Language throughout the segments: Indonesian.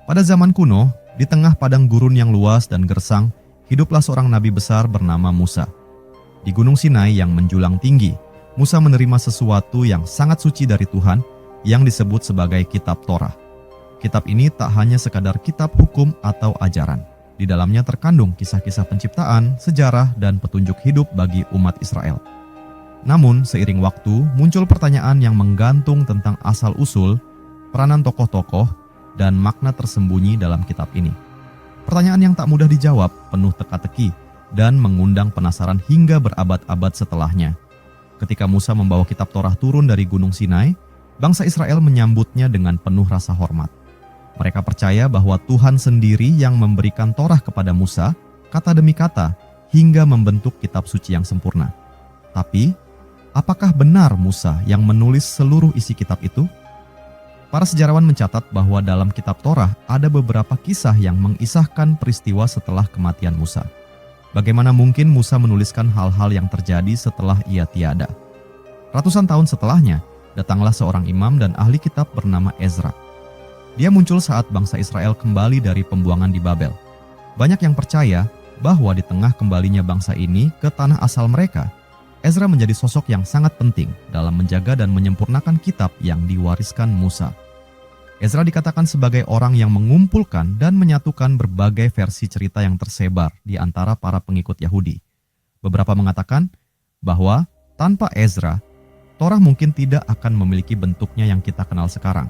Pada zaman kuno, di tengah padang gurun yang luas dan gersang, hiduplah seorang nabi besar bernama Musa. Di Gunung Sinai yang menjulang tinggi, Musa menerima sesuatu yang sangat suci dari Tuhan yang disebut sebagai Kitab Torah. Kitab ini tak hanya sekadar kitab hukum atau ajaran. Di dalamnya terkandung kisah-kisah penciptaan, sejarah, dan petunjuk hidup bagi umat Israel. Namun, seiring waktu, muncul pertanyaan yang menggantung tentang asal-usul, peranan tokoh-tokoh, dan makna tersembunyi dalam kitab ini. Pertanyaan yang tak mudah dijawab, penuh teka-teki, dan mengundang penasaran hingga berabad-abad setelahnya. Ketika Musa membawa kitab Torah turun dari Gunung Sinai, bangsa Israel menyambutnya dengan penuh rasa hormat. Mereka percaya bahwa Tuhan sendiri yang memberikan Torah kepada Musa, kata demi kata, hingga membentuk kitab suci yang sempurna. Tapi, apakah benar Musa yang menulis seluruh isi kitab itu? Para sejarawan mencatat bahwa dalam kitab Torah ada beberapa kisah yang mengisahkan peristiwa setelah kematian Musa. Bagaimana mungkin Musa menuliskan hal-hal yang terjadi setelah ia tiada? Ratusan tahun setelahnya, datanglah seorang imam dan ahli kitab bernama Ezra. Dia muncul saat bangsa Israel kembali dari pembuangan di Babel. Banyak yang percaya bahwa di tengah kembalinya bangsa ini ke tanah asal mereka, Ezra menjadi sosok yang sangat penting dalam menjaga dan menyempurnakan kitab yang diwariskan Musa. Ezra dikatakan sebagai orang yang mengumpulkan dan menyatukan berbagai versi cerita yang tersebar di antara para pengikut Yahudi. Beberapa mengatakan bahwa tanpa Ezra, Torah mungkin tidak akan memiliki bentuknya yang kita kenal sekarang.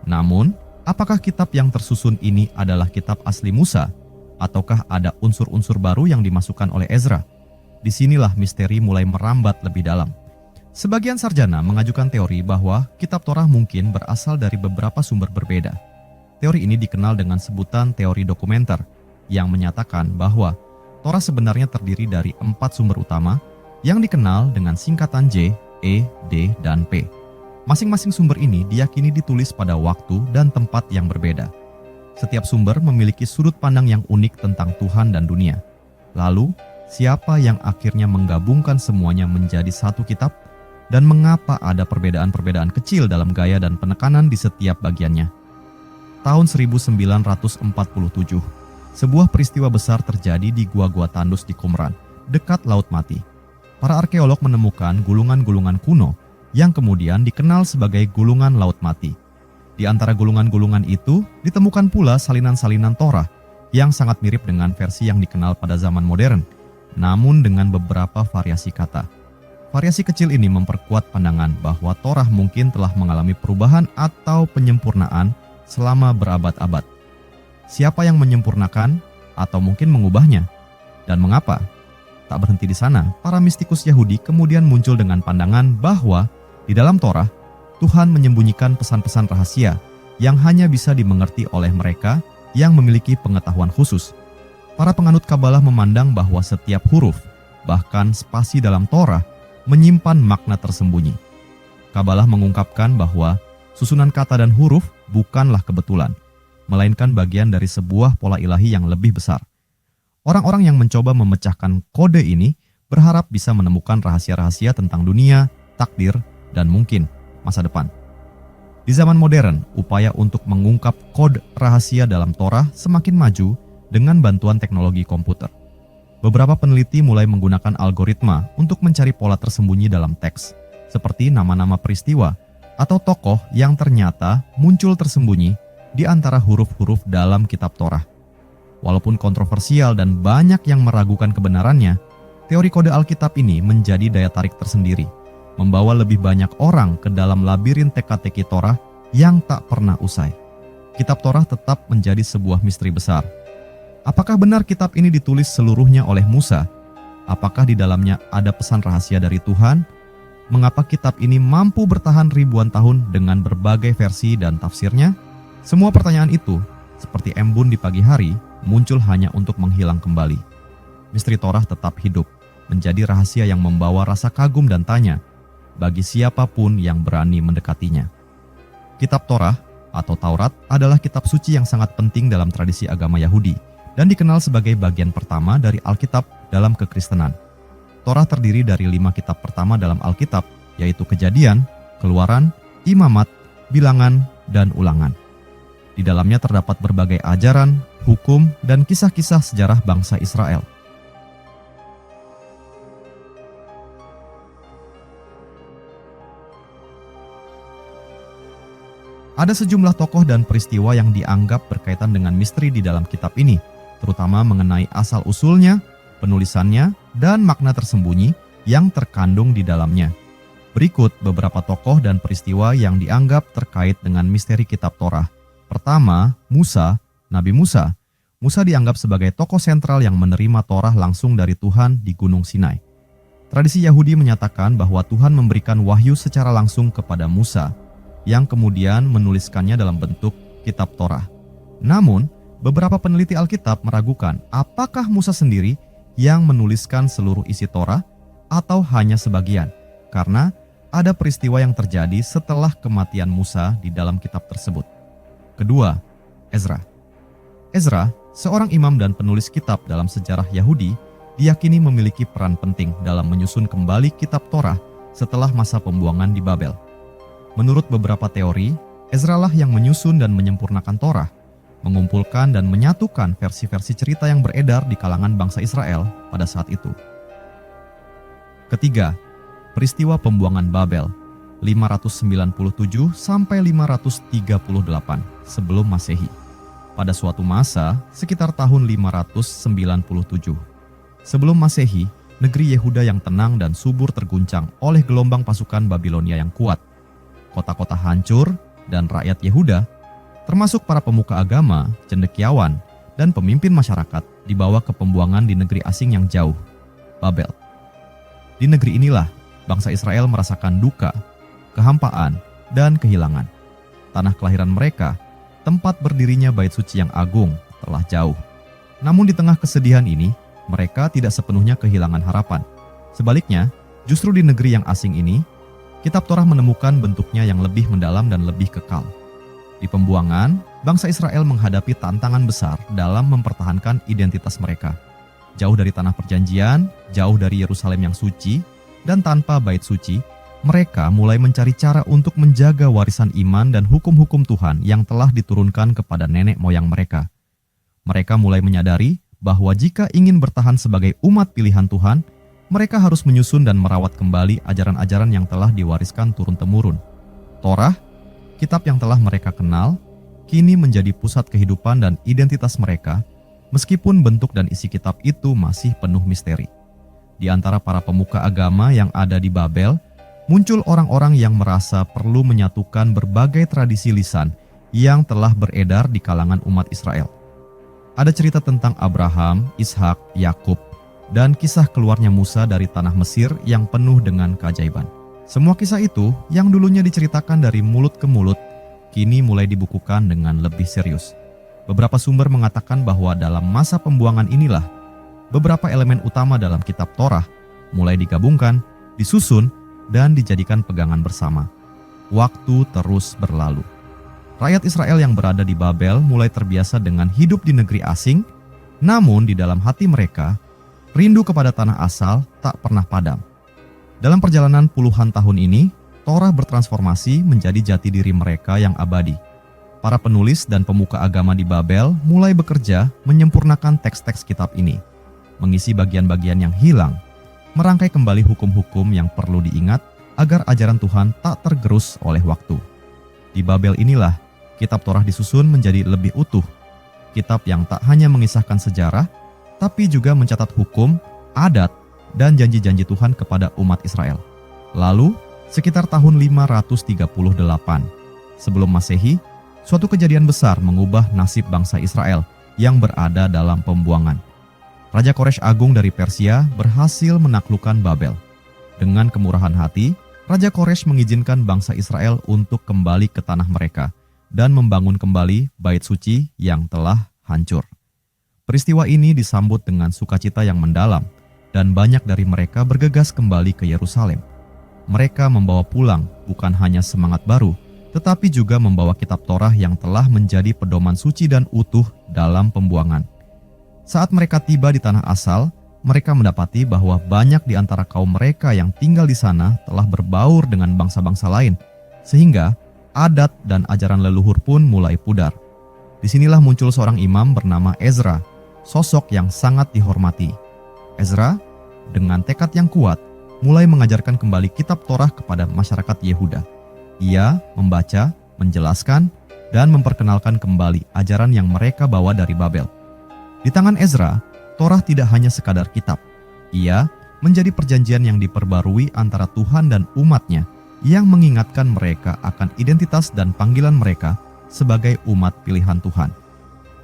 Namun, apakah kitab yang tersusun ini adalah kitab asli Musa, ataukah ada unsur-unsur baru yang dimasukkan oleh Ezra? Disinilah misteri mulai merambat lebih dalam. Sebagian sarjana mengajukan teori bahwa kitab Torah mungkin berasal dari beberapa sumber berbeda. Teori ini dikenal dengan sebutan teori dokumenter, yang menyatakan bahwa Torah sebenarnya terdiri dari 4 sumber utama yang dikenal dengan singkatan J, E, D, dan P. Masing-masing sumber ini diyakini ditulis pada waktu dan tempat yang berbeda. Setiap sumber memiliki sudut pandang yang unik tentang Tuhan dan dunia. Lalu, siapa yang akhirnya menggabungkan semuanya menjadi satu kitab? Dan mengapa ada perbedaan-perbedaan kecil dalam gaya dan penekanan di setiap bagiannya? Tahun 1947, sebuah peristiwa besar terjadi di Gua-Gua Tandus di Qumran, dekat Laut Mati. Para arkeolog menemukan gulungan-gulungan kuno yang kemudian dikenal sebagai gulungan Laut Mati. Di antara gulungan-gulungan itu ditemukan pula salinan-salinan Torah yang sangat mirip dengan versi yang dikenal pada zaman modern, namun dengan beberapa variasi kata. Variasi kecil ini memperkuat pandangan bahwa Torah mungkin telah mengalami perubahan atau penyempurnaan selama berabad-abad. Siapa yang menyempurnakan atau mungkin mengubahnya? Dan mengapa? Tak berhenti di sana, para mistikus Yahudi kemudian muncul dengan pandangan bahwa di dalam Torah, Tuhan menyembunyikan pesan-pesan rahasia yang hanya bisa dimengerti oleh mereka yang memiliki pengetahuan khusus. Para penganut Kabalah memandang bahwa setiap huruf, bahkan spasi dalam Torah, menyimpan makna tersembunyi. Kabalah mengungkapkan bahwa susunan kata dan huruf bukanlah kebetulan, melainkan bagian dari sebuah pola ilahi yang lebih besar. Orang-orang yang mencoba memecahkan kode ini berharap bisa menemukan rahasia-rahasia tentang dunia, takdir, dan mungkin masa depan. Di zaman modern, upaya untuk mengungkap kode rahasia dalam Torah semakin maju dengan bantuan teknologi komputer. Beberapa peneliti mulai menggunakan algoritma untuk mencari pola tersembunyi dalam teks, seperti nama-nama peristiwa atau tokoh yang ternyata muncul tersembunyi di antara huruf-huruf dalam kitab Torah. Walaupun kontroversial dan banyak yang meragukan kebenarannya, teori kode Alkitab ini menjadi daya tarik tersendiri, membawa lebih banyak orang ke dalam labirin teka-teki Torah yang tak pernah usai. Kitab Torah tetap menjadi sebuah misteri besar. Apakah benar kitab ini ditulis seluruhnya oleh Musa? Apakah di dalamnya ada pesan rahasia dari Tuhan? Mengapa kitab ini mampu bertahan ribuan tahun dengan berbagai versi dan tafsirnya? Semua pertanyaan itu, seperti embun di pagi hari, muncul hanya untuk menghilang kembali. Misteri Torah tetap hidup, menjadi rahasia yang membawa rasa kagum dan tanya bagi siapapun yang berani mendekatinya. Kitab Torah atau Taurat adalah kitab suci yang sangat penting dalam tradisi agama Yahudi dan dikenal sebagai bagian pertama dari Alkitab dalam kekristenan. Torah terdiri dari 5 kitab pertama dalam Alkitab, yaitu Kejadian, Keluaran, Imamat, Bilangan, dan Ulangan. Di dalamnya terdapat berbagai ajaran, hukum, dan kisah-kisah sejarah bangsa Israel. Ada sejumlah tokoh dan peristiwa yang dianggap berkaitan dengan misteri di dalam kitab ini, terutama mengenai asal-usulnya, penulisannya, dan makna tersembunyi yang terkandung di dalamnya. Berikut beberapa tokoh dan peristiwa yang dianggap terkait dengan misteri kitab Torah. Pertama, Musa, Nabi Musa. Musa dianggap sebagai tokoh sentral yang menerima Torah langsung dari Tuhan di Gunung Sinai. Tradisi Yahudi menyatakan bahwa Tuhan memberikan wahyu secara langsung kepada Musa, yang kemudian menuliskannya dalam bentuk kitab Torah. Namun, beberapa peneliti Alkitab meragukan apakah Musa sendiri yang menuliskan seluruh isi Torah atau hanya sebagian, karena ada peristiwa yang terjadi setelah kematian Musa di dalam kitab tersebut. Kedua, Ezra. Ezra, seorang imam dan penulis kitab dalam sejarah Yahudi, diyakini memiliki peran penting dalam menyusun kembali kitab Torah setelah masa pembuangan di Babel. Menurut beberapa teori, Ezra lah yang menyusun dan menyempurnakan Torah, mengumpulkan dan menyatukan versi-versi cerita yang beredar di kalangan bangsa Israel pada saat itu. Ketiga, peristiwa pembuangan Babel 597 sampai 538 sebelum Masehi. Pada suatu masa sekitar tahun 597 sebelum Masehi, negeri Yehuda yang tenang dan subur terguncang oleh gelombang pasukan Babilonia yang kuat. Kota-kota hancur dan rakyat Yehuda, termasuk para pemuka agama, cendekiawan, dan pemimpin masyarakat dibawa ke pembuangan di negeri asing yang jauh, Babel. Di negeri inilah bangsa Israel merasakan duka, kehampaan, dan kehilangan. Tanah kelahiran mereka, tempat berdirinya bait suci yang agung, telah jauh. Namun di tengah kesedihan ini, mereka tidak sepenuhnya kehilangan harapan. Sebaliknya, justru di negeri yang asing ini, kitab Torah menemukan bentuknya yang lebih mendalam dan lebih kekal. Di pembuangan, bangsa Israel menghadapi tantangan besar dalam mempertahankan identitas mereka. Jauh dari tanah perjanjian, jauh dari Yerusalem yang suci, dan tanpa bait suci, mereka mulai mencari cara untuk menjaga warisan iman dan hukum-hukum Tuhan yang telah diturunkan kepada nenek moyang mereka. Mereka mulai menyadari bahwa jika ingin bertahan sebagai umat pilihan Tuhan, mereka harus menyusun dan merawat kembali ajaran-ajaran yang telah diwariskan turun-temurun. Torah, kitab yang telah mereka kenal, kini menjadi pusat kehidupan dan identitas mereka, meskipun bentuk dan isi kitab itu masih penuh misteri. Di antara para pemuka agama yang ada di Babel, muncul orang-orang yang merasa perlu menyatukan berbagai tradisi lisan yang telah beredar di kalangan umat Israel. Ada cerita tentang Abraham, Ishak, Yakub, dan kisah keluarnya Musa dari tanah Mesir yang penuh dengan keajaiban. Semua kisah itu yang dulunya diceritakan dari mulut ke mulut, kini mulai dibukukan dengan lebih serius. Beberapa sumber mengatakan bahwa dalam masa pembuangan inilah, beberapa elemen utama dalam kitab Torah mulai digabungkan, disusun, dan dijadikan pegangan bersama. Waktu terus berlalu. Rakyat Israel yang berada di Babel mulai terbiasa dengan hidup di negeri asing, namun di dalam hati mereka, rindu kepada tanah asal tak pernah padam. Dalam perjalanan puluhan tahun ini, Torah bertransformasi menjadi jati diri mereka yang abadi. Para penulis dan pemuka agama di Babel mulai bekerja menyempurnakan teks-teks kitab ini, mengisi bagian-bagian yang hilang, merangkai kembali hukum-hukum yang perlu diingat agar ajaran Tuhan tak tergerus oleh waktu. Di Babel inilah, kitab Torah disusun menjadi lebih utuh. Kitab yang tak hanya mengisahkan sejarah, tapi juga mencatat hukum, adat, dan janji-janji Tuhan kepada umat Israel. Lalu, sekitar tahun 538 sebelum Masehi, suatu kejadian besar mengubah nasib bangsa Israel yang berada dalam pembuangan. Raja Koresh Agung dari Persia berhasil menaklukkan Babel. Dengan kemurahan hati, Raja Koresh mengizinkan bangsa Israel untuk kembali ke tanah mereka dan membangun kembali bait suci yang telah hancur. Peristiwa ini disambut dengan sukacita yang mendalam dan banyak dari mereka bergegas kembali ke Yerusalem. Mereka membawa pulang bukan hanya semangat baru, tetapi juga membawa kitab Torah yang telah menjadi pedoman suci dan utuh dalam pembuangan. Saat mereka tiba di tanah asal, mereka mendapati bahwa banyak di antara kaum mereka yang tinggal di sana telah berbaur dengan bangsa-bangsa lain, sehingga adat dan ajaran leluhur pun mulai pudar. Disinilah muncul seorang imam bernama Ezra, sosok yang sangat dihormati. Ezra, dengan tekad yang kuat, mulai mengajarkan kembali kitab Torah kepada masyarakat Yehuda. Ia membaca, menjelaskan, dan memperkenalkan kembali ajaran yang mereka bawa dari Babel. Di tangan Ezra, Torah tidak hanya sekadar kitab. Ia menjadi perjanjian yang diperbarui antara Tuhan dan umat-Nya, yang mengingatkan mereka akan identitas dan panggilan mereka sebagai umat pilihan Tuhan.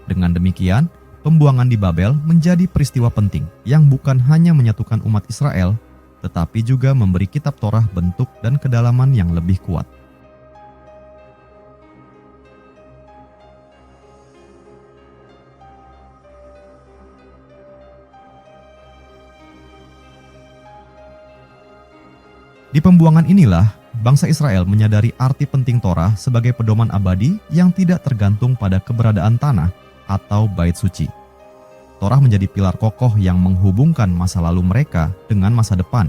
Dengan demikian, pembuangan di Babel menjadi peristiwa penting yang bukan hanya menyatukan umat Israel, tetapi juga memberi kitab Torah bentuk dan kedalaman yang lebih kuat. Di pembuangan inilah, bangsa Israel menyadari arti penting Torah sebagai pedoman abadi yang tidak tergantung pada keberadaan tanah atau bait suci. Torah menjadi pilar kokoh yang menghubungkan masa lalu mereka dengan masa depan,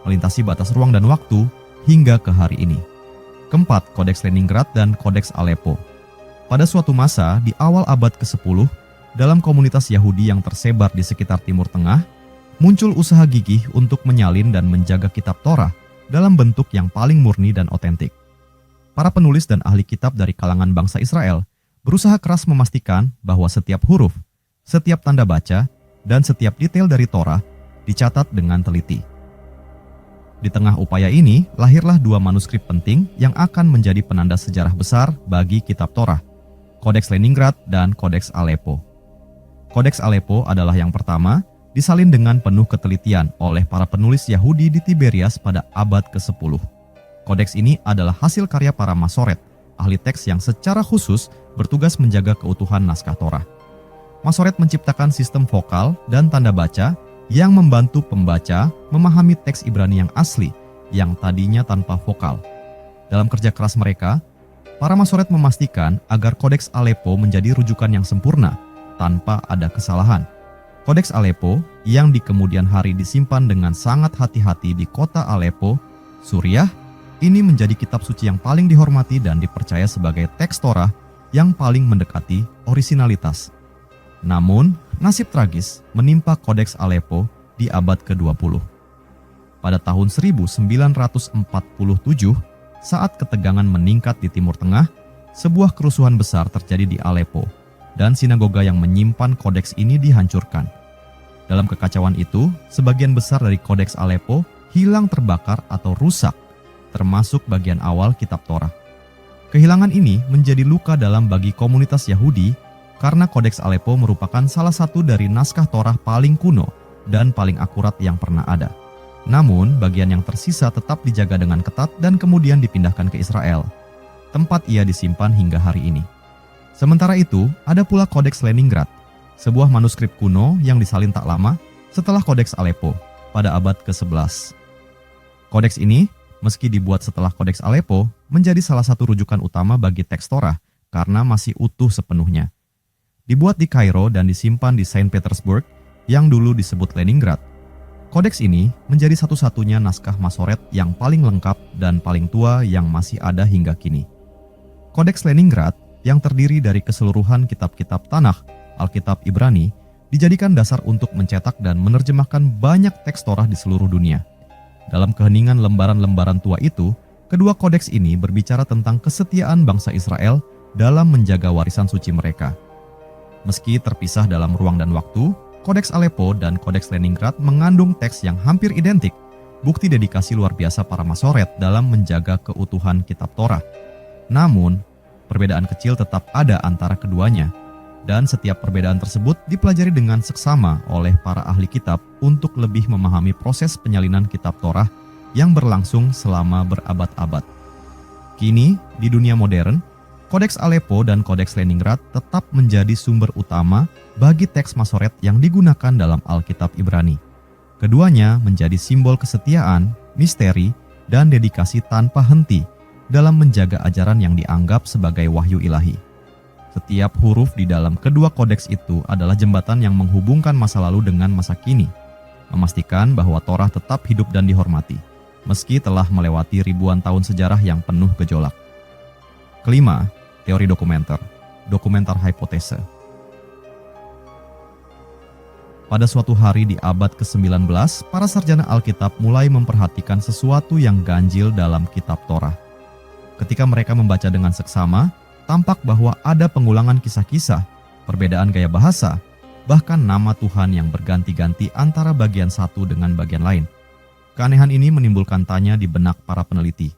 melintasi batas ruang dan waktu hingga ke hari ini. Keempat, Kodeks Leningrad dan Kodeks Aleppo. Pada suatu masa di awal abad ke-10, dalam komunitas Yahudi yang tersebar di sekitar Timur Tengah, muncul usaha gigih untuk menyalin dan menjaga kitab Torah dalam bentuk yang paling murni dan otentik. Para penulis dan ahli kitab dari kalangan bangsa Israel berusaha keras memastikan bahwa setiap huruf, setiap tanda baca, dan setiap detail dari Torah dicatat dengan teliti. Di tengah upaya ini, lahirlah dua manuskrip penting yang akan menjadi penanda sejarah besar bagi kitab Torah, Kodeks Leningrad dan Kodeks Aleppo. Kodeks Aleppo adalah yang pertama, disalin dengan penuh ketelitian oleh para penulis Yahudi di Tiberias pada abad ke-10. Kodeks ini adalah hasil karya para Masoret, ahli teks yang secara khusus bertugas menjaga keutuhan naskah Torah. Masoret menciptakan sistem vokal dan tanda baca yang membantu pembaca memahami teks Ibrani yang asli, yang tadinya tanpa vokal. Dalam kerja keras mereka, para Masoret memastikan agar Kodeks Aleppo menjadi rujukan yang sempurna, tanpa ada kesalahan. Kodeks Aleppo yang di kemudian hari disimpan dengan sangat hati-hati di kota Aleppo, Suriah, ini menjadi kitab suci yang paling dihormati dan dipercaya sebagai teks Torah yang paling mendekati orisinalitas. Namun, nasib tragis menimpa Kodeks Aleppo di abad ke-20. Pada tahun 1947, saat ketegangan meningkat di Timur Tengah, sebuah kerusuhan besar terjadi di Aleppo, dan sinagoga yang menyimpan kodeks ini dihancurkan. Dalam kekacauan itu, sebagian besar dari Kodeks Aleppo hilang terbakar atau rusak, termasuk bagian awal kitab Torah. Kehilangan ini menjadi luka dalam bagi komunitas Yahudi karena Kodeks Aleppo merupakan salah satu dari naskah Torah paling kuno dan paling akurat yang pernah ada. Namun, bagian yang tersisa tetap dijaga dengan ketat dan kemudian dipindahkan ke Israel, tempat ia disimpan hingga hari ini. Sementara itu, ada pula Kodeks Leningrad, sebuah manuskrip kuno yang disalin tak lama setelah Kodeks Aleppo pada abad ke-11. Kodeks ini, meski dibuat setelah Kodeks Aleppo, menjadi salah satu rujukan utama bagi teks Torah karena masih utuh sepenuhnya. Dibuat di Kairo dan disimpan di Saint Petersburg yang dulu disebut Leningrad. Kodeks ini menjadi satu-satunya naskah Masoret yang paling lengkap dan paling tua yang masih ada hingga kini. Kodeks Leningrad yang terdiri dari keseluruhan kitab-kitab Tanakh, Alkitab Ibrani, dijadikan dasar untuk mencetak dan menerjemahkan banyak teks Torah di seluruh dunia. Dalam keheningan lembaran-lembaran tua itu, kedua kodeks ini berbicara tentang kesetiaan bangsa Israel dalam menjaga warisan suci mereka. Meski terpisah dalam ruang dan waktu, Kodeks Aleppo dan Kodeks Leningrad mengandung teks yang hampir identik, bukti dedikasi luar biasa para Masoret dalam menjaga keutuhan kitab Torah. Namun, perbedaan kecil tetap ada antara keduanya, dan setiap perbedaan tersebut dipelajari dengan seksama oleh para ahli kitab untuk lebih memahami proses penyalinan kitab Torah yang berlangsung selama berabad-abad. Kini, di dunia modern, Kodeks Aleppo dan Kodeks Leningrad tetap menjadi sumber utama bagi teks Masoret yang digunakan dalam Alkitab Ibrani. Keduanya menjadi simbol kesetiaan, misteri, dan dedikasi tanpa henti dalam menjaga ajaran yang dianggap sebagai wahyu ilahi. Setiap huruf di dalam kedua kodeks itu adalah jembatan yang menghubungkan masa lalu dengan masa kini, memastikan bahwa Torah tetap hidup dan dihormati, meski telah melewati ribuan tahun sejarah yang penuh gejolak. Kelima, teori dokumenter. dokumenter hipotese. Pada suatu hari di abad ke-19, para sarjana Alkitab mulai memperhatikan sesuatu yang ganjil dalam kitab Torah. Ketika mereka membaca dengan seksama, tampak bahwa ada pengulangan kisah-kisah, perbedaan gaya bahasa, bahkan nama Tuhan yang berganti-ganti antara bagian satu dengan bagian lain. Keanehan ini menimbulkan tanya di benak para peneliti.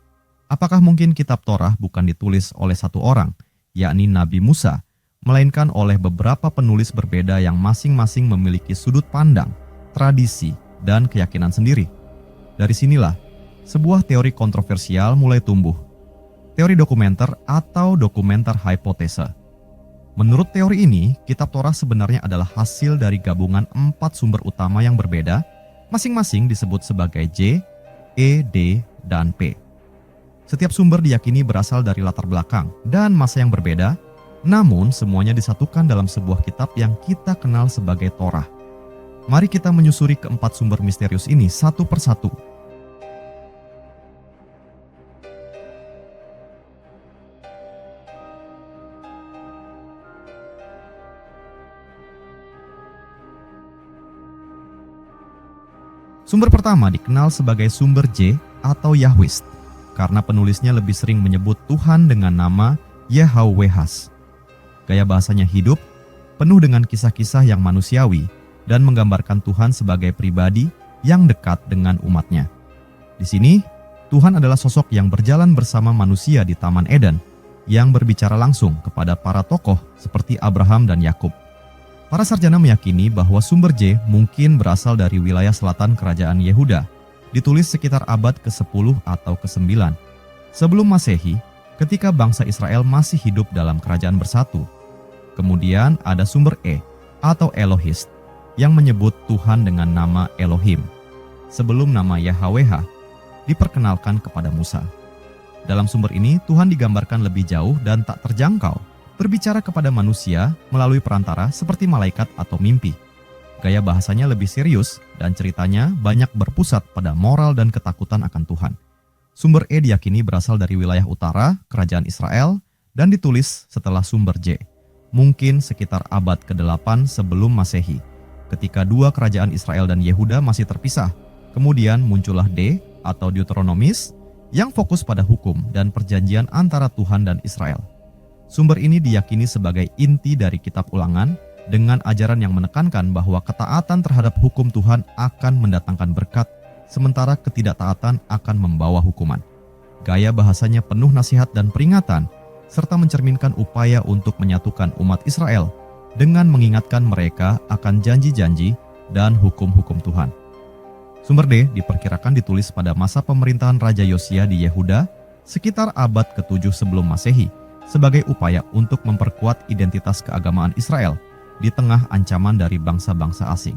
Apakah mungkin kitab Torah bukan ditulis oleh satu orang, yakni Nabi Musa, melainkan oleh beberapa penulis berbeda yang masing-masing memiliki sudut pandang, tradisi, dan keyakinan sendiri? Dari sinilah, sebuah teori kontroversial mulai tumbuh. Teori dokumenter atau dokumenter hipotese. Menurut teori ini, kitab Torah sebenarnya adalah hasil dari gabungan 4 sumber utama yang berbeda, masing-masing disebut sebagai J, E, D, dan P. Setiap sumber diyakini berasal dari latar belakang dan masa yang berbeda, namun semuanya disatukan dalam sebuah kitab yang kita kenal sebagai Torah. Mari kita menyusuri keempat sumber misterius ini satu persatu. Sumber pertama dikenal sebagai sumber J atau Yahwist, karena penulisnya lebih sering menyebut Tuhan dengan nama Yahwehas. Gaya bahasanya hidup, penuh dengan kisah-kisah yang manusiawi, dan menggambarkan Tuhan sebagai pribadi yang dekat dengan umatnya. Di sini, Tuhan adalah sosok yang berjalan bersama manusia di Taman Eden, yang berbicara langsung kepada para tokoh seperti Abraham dan Yakub. Para sarjana meyakini bahwa sumber J mungkin berasal dari wilayah selatan kerajaan Yehuda, ditulis sekitar abad ke-10 atau ke-9. Sebelum Masehi, ketika bangsa Israel masih hidup dalam kerajaan bersatu. Kemudian ada sumber E atau Elohist yang menyebut Tuhan dengan nama Elohim, sebelum nama Yahweh diperkenalkan kepada Musa. Dalam sumber ini Tuhan digambarkan lebih jauh dan tak terjangkau, berbicara kepada manusia melalui perantara seperti malaikat atau mimpi. Gaya bahasanya lebih serius dan ceritanya banyak berpusat pada moral dan ketakutan akan Tuhan. Sumber E diyakini berasal dari wilayah utara, kerajaan Israel, dan ditulis setelah sumber J, mungkin sekitar abad ke-8 sebelum Masehi, ketika dua kerajaan Israel dan Yehuda masih terpisah. Kemudian muncullah D atau Deuteronomis, yang fokus pada hukum dan perjanjian antara Tuhan dan Israel. Sumber ini diyakini sebagai inti dari kitab Ulangan, dengan ajaran yang menekankan bahwa ketaatan terhadap hukum Tuhan akan mendatangkan berkat, sementara ketidaktaatan akan membawa hukuman. Gaya bahasanya penuh nasihat dan peringatan, serta mencerminkan upaya untuk menyatukan umat Israel dengan mengingatkan mereka akan janji-janji dan hukum-hukum Tuhan. Sumber D diperkirakan ditulis pada masa pemerintahan Raja Yosia di Yehuda sekitar abad ke-7 sebelum Masehi, sebagai upaya untuk memperkuat identitas keagamaan Israel di tengah ancaman dari bangsa-bangsa asing.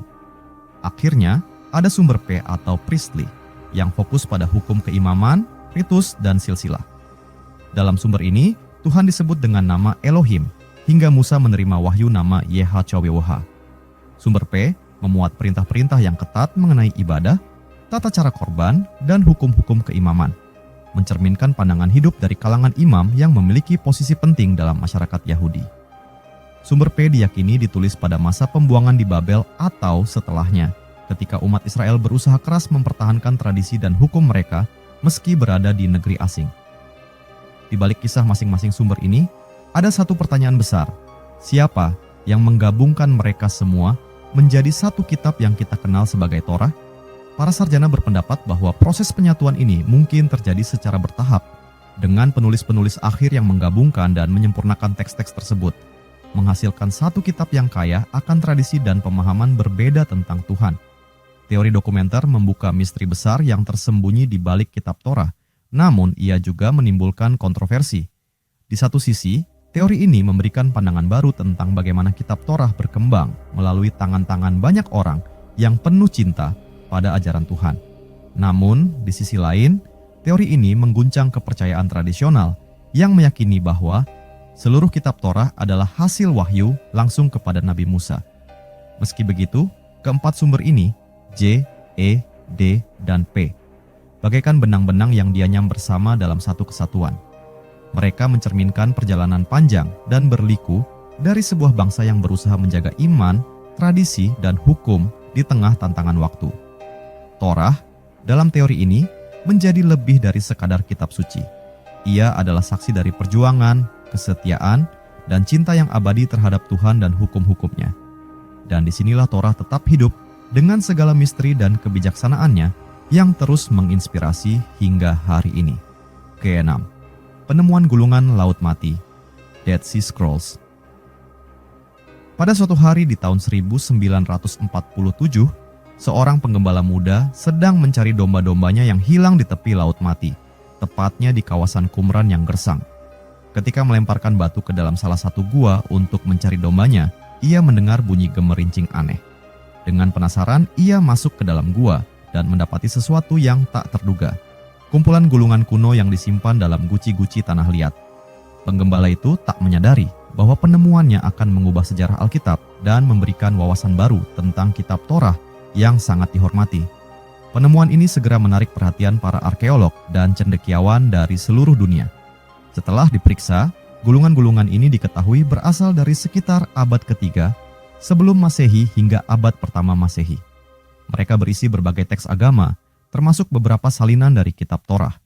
Akhirnya, ada sumber P atau priestly, yang fokus pada hukum keimaman, ritus, dan silsilah. Dalam sumber ini, Tuhan disebut dengan nama Elohim, hingga Musa menerima wahyu nama Yehweh. Sumber P memuat perintah-perintah yang ketat mengenai ibadah, tata cara korban, dan hukum-hukum keimaman, mencerminkan pandangan hidup dari kalangan imam yang memiliki posisi penting dalam masyarakat Yahudi. Sumber P diyakini ditulis pada masa pembuangan di Babel atau setelahnya, ketika umat Israel berusaha keras mempertahankan tradisi dan hukum mereka meski berada di negeri asing. Di balik kisah masing-masing sumber ini, ada satu pertanyaan besar. Siapa yang menggabungkan mereka semua menjadi satu kitab yang kita kenal sebagai Torah? Para sarjana berpendapat bahwa proses penyatuan ini mungkin terjadi secara bertahap, dengan penulis-penulis akhir yang menggabungkan dan menyempurnakan teks-teks tersebut, menghasilkan satu kitab yang kaya akan tradisi dan pemahaman berbeda tentang Tuhan. Teori dokumenter membuka misteri besar yang tersembunyi di balik kitab Torah, namun ia juga menimbulkan kontroversi. Di satu sisi, teori ini memberikan pandangan baru tentang bagaimana kitab Torah berkembang melalui tangan-tangan banyak orang yang penuh cinta pada ajaran Tuhan. Namun, di sisi lain, teori ini mengguncang kepercayaan tradisional yang meyakini bahwa seluruh kitab Torah adalah hasil wahyu langsung kepada Nabi Musa. Meski begitu, keempat sumber ini, J, E, D, dan P, bagaikan benang-benang yang dianyam bersama dalam satu kesatuan. Mereka mencerminkan perjalanan panjang dan berliku dari sebuah bangsa yang berusaha menjaga iman, tradisi, dan hukum di tengah tantangan waktu. Torah, dalam teori ini, menjadi lebih dari sekadar kitab suci. Ia adalah saksi dari perjuangan, kesetiaan, dan cinta yang abadi terhadap Tuhan dan hukum-hukumnya. Dan disinilah Torah tetap hidup dengan segala misteri dan kebijaksanaannya yang terus menginspirasi hingga hari ini. Keenam, penemuan gulungan Laut Mati, Dead Sea Scrolls. Pada suatu hari di tahun 1947, seorang penggembala muda sedang mencari domba-dombanya yang hilang di tepi Laut Mati, tepatnya di kawasan Qumran yang gersang. Ketika melemparkan batu ke dalam salah satu gua untuk mencari dombanya, ia mendengar bunyi gemerincing aneh. Dengan penasaran, ia masuk ke dalam gua dan mendapati sesuatu yang tak terduga. Kumpulan gulungan kuno yang disimpan dalam guci-guci tanah liat. Penggembala itu tak menyadari bahwa penemuannya akan mengubah sejarah Alkitab dan memberikan wawasan baru tentang kitab Torah yang sangat dihormati. Penemuan ini segera menarik perhatian para arkeolog dan cendekiawan dari seluruh dunia. Setelah diperiksa, gulungan-gulungan ini diketahui berasal dari sekitar abad ketiga sebelum Masehi hingga abad pertama Masehi. Mereka berisi berbagai teks agama, termasuk beberapa salinan dari kitab Torah.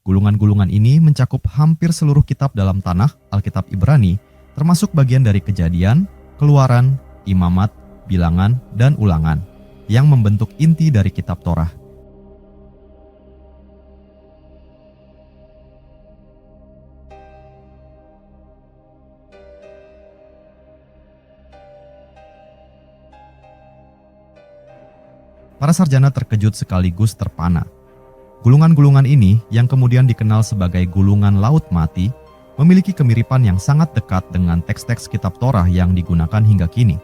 Gulungan-gulungan ini mencakup hampir seluruh kitab dalam Tanakh, Alkitab Ibrani, termasuk bagian dari Kejadian, Keluaran, Imamat, Bilangan, dan Ulangan, yang membentuk inti dari kitab Torah. Para sarjana terkejut sekaligus terpana. Gulungan-gulungan ini, yang kemudian dikenal sebagai gulungan Laut Mati, memiliki kemiripan yang sangat dekat dengan teks-teks kitab Torah yang digunakan hingga kini.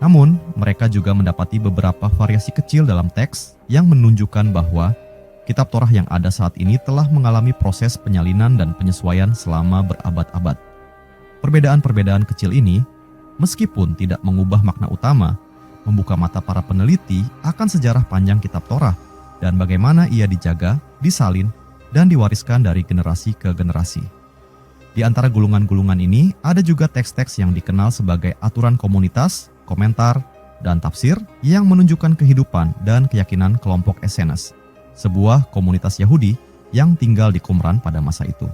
Namun, mereka juga mendapati beberapa variasi kecil dalam teks yang menunjukkan bahwa kitab Torah yang ada saat ini telah mengalami proses penyalinan dan penyesuaian selama berabad-abad. Perbedaan-perbedaan kecil ini, meskipun tidak mengubah makna utama, membuka mata para peneliti akan sejarah panjang kitab Torah dan bagaimana ia dijaga, disalin, dan diwariskan dari generasi ke generasi. Di antara gulungan-gulungan ini ada juga teks-teks yang dikenal sebagai aturan komunitas, komentar, dan tafsir yang menunjukkan kehidupan dan keyakinan kelompok Essenes, sebuah komunitas Yahudi yang tinggal di Qumran pada masa itu.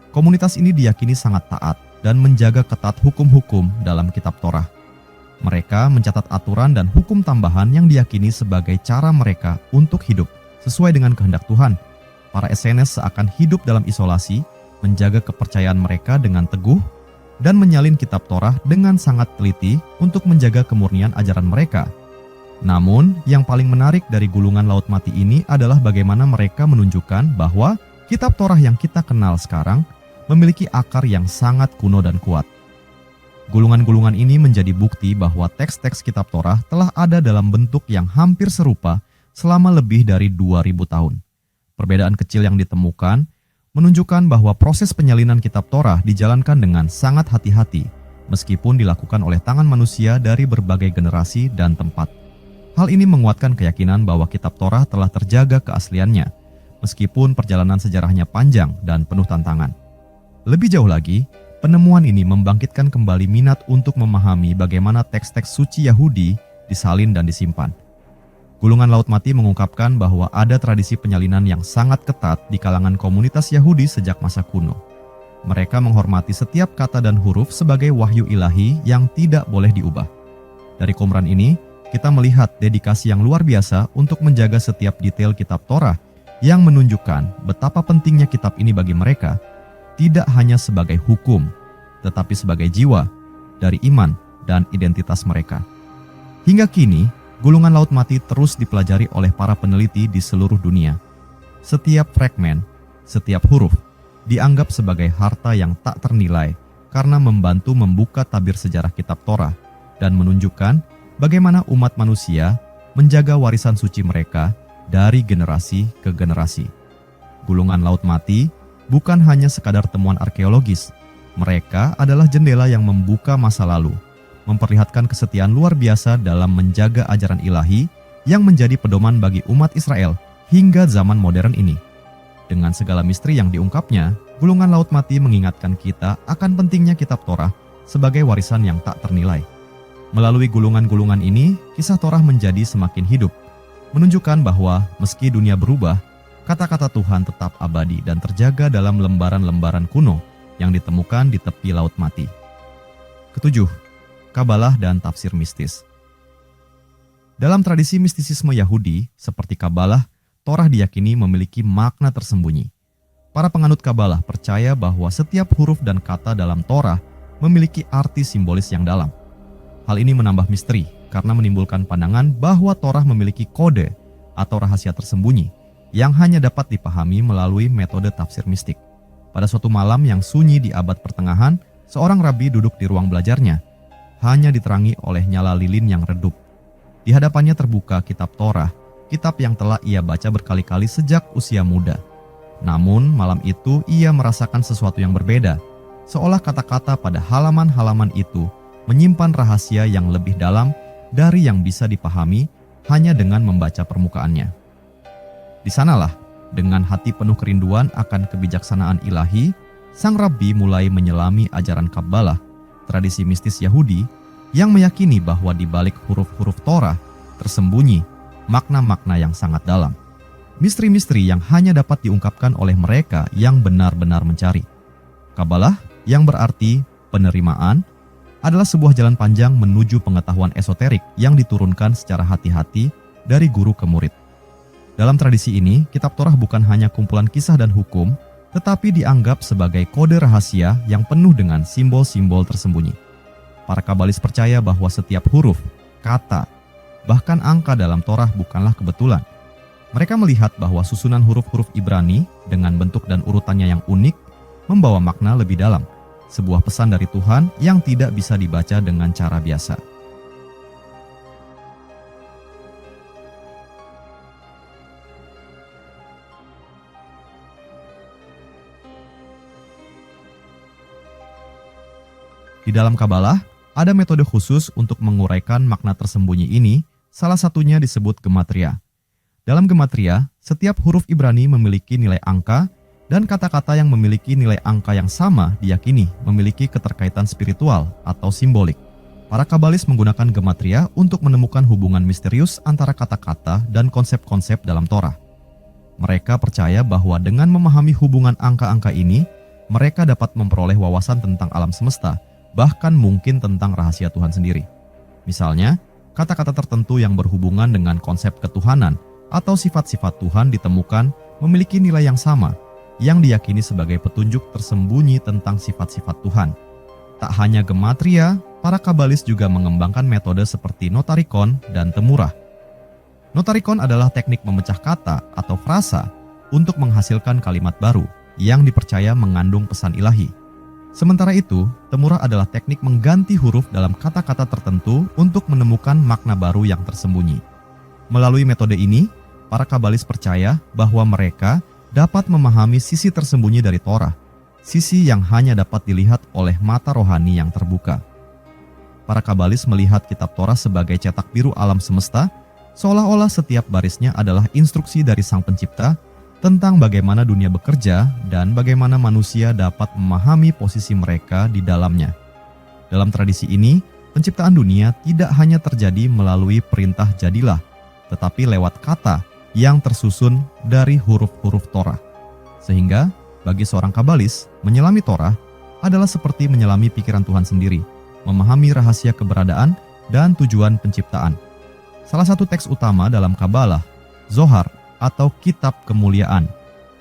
Komunitas ini diyakini sangat taat dan menjaga ketat hukum-hukum dalam kitab Torah. Mereka mencatat aturan dan hukum tambahan yang diyakini sebagai cara mereka untuk hidup sesuai dengan kehendak Tuhan. Para Essenes seakan hidup dalam isolasi, menjaga kepercayaan mereka dengan teguh, dan menyalin kitab Torah dengan sangat teliti untuk menjaga kemurnian ajaran mereka. Namun, yang paling menarik dari gulungan Laut Mati ini adalah bagaimana mereka menunjukkan bahwa kitab Torah yang kita kenal sekarang memiliki akar yang sangat kuno dan kuat. Gulungan-gulungan ini menjadi bukti bahwa teks-teks kitab Torah telah ada dalam bentuk yang hampir serupa selama lebih dari 2000 tahun. Perbedaan kecil yang ditemukan menunjukkan bahwa proses penyalinan kitab Torah dijalankan dengan sangat hati-hati, meskipun dilakukan oleh tangan manusia dari berbagai generasi dan tempat. Hal ini menguatkan keyakinan bahwa kitab Torah telah terjaga keasliannya, meskipun perjalanan sejarahnya panjang dan penuh tantangan. Lebih jauh lagi, penemuan ini membangkitkan kembali minat untuk memahami bagaimana teks-teks suci Yahudi disalin dan disimpan. Gulungan Laut Mati mengungkapkan bahwa ada tradisi penyalinan yang sangat ketat di kalangan komunitas Yahudi sejak masa kuno. Mereka menghormati setiap kata dan huruf sebagai wahyu ilahi yang tidak boleh diubah. Dari Qumran ini, kita melihat dedikasi yang luar biasa untuk menjaga setiap detail kitab Torah yang menunjukkan betapa pentingnya kitab ini bagi mereka, tidak hanya sebagai hukum, tetapi sebagai jiwa dari iman dan identitas mereka. Hingga kini, gulungan Laut Mati terus dipelajari oleh para peneliti di seluruh dunia. Setiap fragmen, setiap huruf, dianggap sebagai harta yang tak ternilai karena membantu membuka tabir sejarah kitab Torah dan menunjukkan bagaimana umat manusia menjaga warisan suci mereka dari generasi ke generasi. Gulungan Laut Mati bukan hanya sekadar temuan arkeologis, mereka adalah jendela yang membuka masa lalu, memperlihatkan kesetiaan luar biasa dalam menjaga ajaran ilahi yang menjadi pedoman bagi umat Israel hingga zaman modern ini. Dengan segala misteri yang diungkapnya, Gulungan Laut Mati mengingatkan kita akan pentingnya kitab Torah sebagai warisan yang tak ternilai. Melalui gulungan-gulungan ini, kisah Torah menjadi semakin hidup, menunjukkan bahwa meski dunia berubah, kata-kata Tuhan tetap abadi dan terjaga dalam lembaran-lembaran kuno yang ditemukan di tepi Laut Mati. Ketujuh, Kabalah dan tafsir mistis. Dalam tradisi mistisisme Yahudi, seperti Kabalah, Torah diyakini memiliki makna tersembunyi. Para penganut Kabalah percaya bahwa setiap huruf dan kata dalam Torah memiliki arti simbolis yang dalam. Hal ini menambah misteri karena menimbulkan pandangan bahwa Torah memiliki kode atau rahasia tersembunyi yang hanya dapat dipahami melalui metode tafsir mistik. Pada suatu malam yang sunyi di abad pertengahan, seorang rabi duduk di ruang belajarnya, hanya diterangi oleh nyala lilin yang redup. Di hadapannya terbuka kitab Torah, kitab yang telah ia baca berkali-kali sejak usia muda. Namun malam itu ia merasakan sesuatu yang berbeda, seolah kata-kata pada halaman-halaman itu menyimpan rahasia yang lebih dalam dari yang bisa dipahami hanya dengan membaca permukaannya. Di sanalah, dengan hati penuh kerinduan akan kebijaksanaan ilahi, sang rabi mulai menyelami ajaran Kabbalah, tradisi mistis Yahudi yang meyakini bahwa di balik huruf-huruf Torah tersembunyi makna-makna yang sangat dalam. Misteri-misteri yang hanya dapat diungkapkan oleh mereka yang benar-benar mencari. Kabbalah, yang berarti penerimaan, adalah sebuah jalan panjang menuju pengetahuan esoterik yang diturunkan secara hati-hati dari guru ke murid. Dalam tradisi ini, kitab Torah bukan hanya kumpulan kisah dan hukum, tetapi dianggap sebagai kode rahasia yang penuh dengan simbol-simbol tersembunyi. Para kabalis percaya bahwa setiap huruf, kata, bahkan angka dalam Torah bukanlah kebetulan. Mereka melihat bahwa susunan huruf-huruf Ibrani dengan bentuk dan urutannya yang unik membawa makna lebih dalam, sebuah pesan dari Tuhan yang tidak bisa dibaca dengan cara biasa. Di dalam Kabbalah, ada metode khusus untuk menguraikan makna tersembunyi ini, salah satunya disebut gematria. Dalam gematria, setiap huruf Ibrani memiliki nilai angka, dan kata-kata yang memiliki nilai angka yang sama diyakini memiliki keterkaitan spiritual atau simbolik. Para kabalis menggunakan gematria untuk menemukan hubungan misterius antara kata-kata dan konsep-konsep dalam Torah. Mereka percaya bahwa dengan memahami hubungan angka-angka ini, mereka dapat memperoleh wawasan tentang alam semesta, bahkan mungkin tentang rahasia Tuhan sendiri. Misalnya, kata-kata tertentu yang berhubungan dengan konsep ketuhanan atau sifat-sifat Tuhan ditemukan memiliki nilai yang sama, yang diyakini sebagai petunjuk tersembunyi tentang sifat-sifat Tuhan. Tak hanya gematria, para kabalis juga mengembangkan metode seperti notarikon dan temurah. Notarikon adalah teknik memecah kata atau frasa untuk menghasilkan kalimat baru yang dipercaya mengandung pesan ilahi. Sementara itu, temurah adalah teknik mengganti huruf dalam kata-kata tertentu untuk menemukan makna baru yang tersembunyi. Melalui metode ini, para kabalis percaya bahwa mereka dapat memahami sisi tersembunyi dari Torah, sisi yang hanya dapat dilihat oleh mata rohani yang terbuka. Para kabalis melihat kitab Torah sebagai cetak biru alam semesta, seolah-olah setiap barisnya adalah instruksi dari Sang Pencipta tentang bagaimana dunia bekerja dan bagaimana manusia dapat memahami posisi mereka di dalamnya. Dalam tradisi ini, penciptaan dunia tidak hanya terjadi melalui perintah jadilah, tetapi lewat kata yang tersusun dari huruf-huruf Torah. Sehingga, bagi seorang kabalis, menyelami Torah adalah seperti menyelami pikiran Tuhan sendiri, memahami rahasia keberadaan dan tujuan penciptaan. Salah satu teks utama dalam Kabbalah, Zohar atau Kitab Kemuliaan,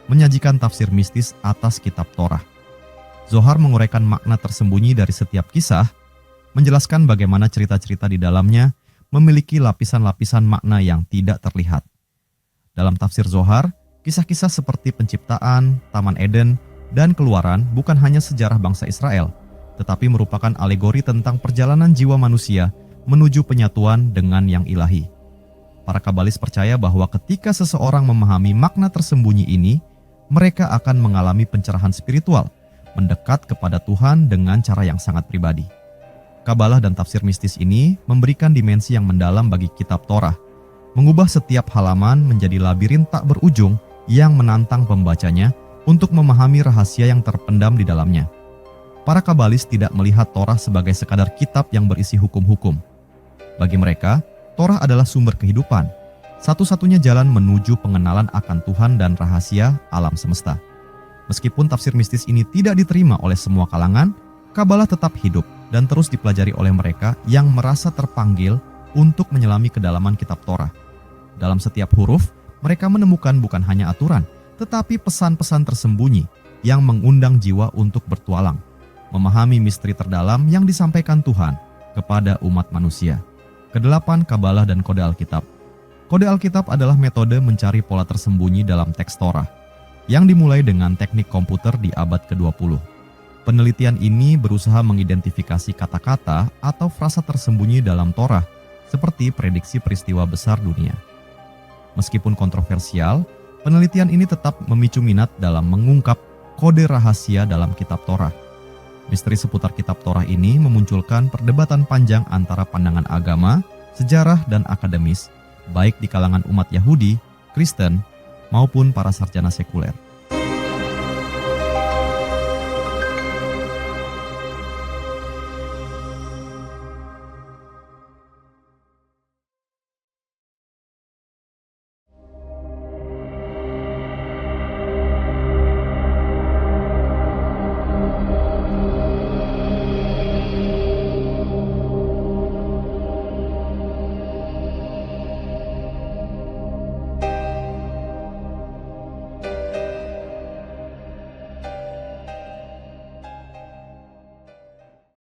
menyajikan tafsir mistis atas kitab Torah. Zohar menguraikan makna tersembunyi dari setiap kisah, menjelaskan bagaimana cerita-cerita di dalamnya memiliki lapisan-lapisan makna yang tidak terlihat. Dalam tafsir Zohar, kisah-kisah seperti penciptaan, Taman Eden, dan Keluaran bukan hanya sejarah bangsa Israel, tetapi merupakan alegori tentang perjalanan jiwa manusia menuju penyatuan dengan yang ilahi. Para kabalis percaya bahwa ketika seseorang memahami makna tersembunyi ini, mereka akan mengalami pencerahan spiritual, mendekat kepada Tuhan dengan cara yang sangat pribadi. Kabbalah dan tafsir mistis ini memberikan dimensi yang mendalam bagi kitab Torah, mengubah setiap halaman menjadi labirin tak berujung yang menantang pembacanya untuk memahami rahasia yang terpendam di dalamnya. Para kabalis tidak melihat Torah sebagai sekadar kitab yang berisi hukum-hukum. Bagi mereka, Torah adalah sumber kehidupan, satu-satunya jalan menuju pengenalan akan Tuhan dan rahasia alam semesta. Meskipun tafsir mistis ini tidak diterima oleh semua kalangan, Kabalah tetap hidup dan terus dipelajari oleh mereka yang merasa terpanggil untuk menyelami kedalaman kitab Torah. Dalam setiap huruf, mereka menemukan bukan hanya aturan, tetapi pesan-pesan tersembunyi yang mengundang jiwa untuk bertualang, memahami misteri terdalam yang disampaikan Tuhan kepada umat manusia. Kedelapan, Kabalah dan Kode Alkitab. Kode Alkitab adalah metode mencari pola tersembunyi dalam teks Torah, yang dimulai dengan teknik komputer di abad ke-20. Penelitian ini berusaha mengidentifikasi kata-kata atau frasa tersembunyi dalam Torah, seperti prediksi peristiwa besar dunia. Meskipun kontroversial, penelitian ini tetap memicu minat dalam mengungkap kode rahasia dalam kitab Torah. Misteri seputar kitab Torah ini memunculkan perdebatan panjang antara pandangan agama, sejarah, dan akademis, baik di kalangan umat Yahudi, Kristen, maupun para sarjana sekuler.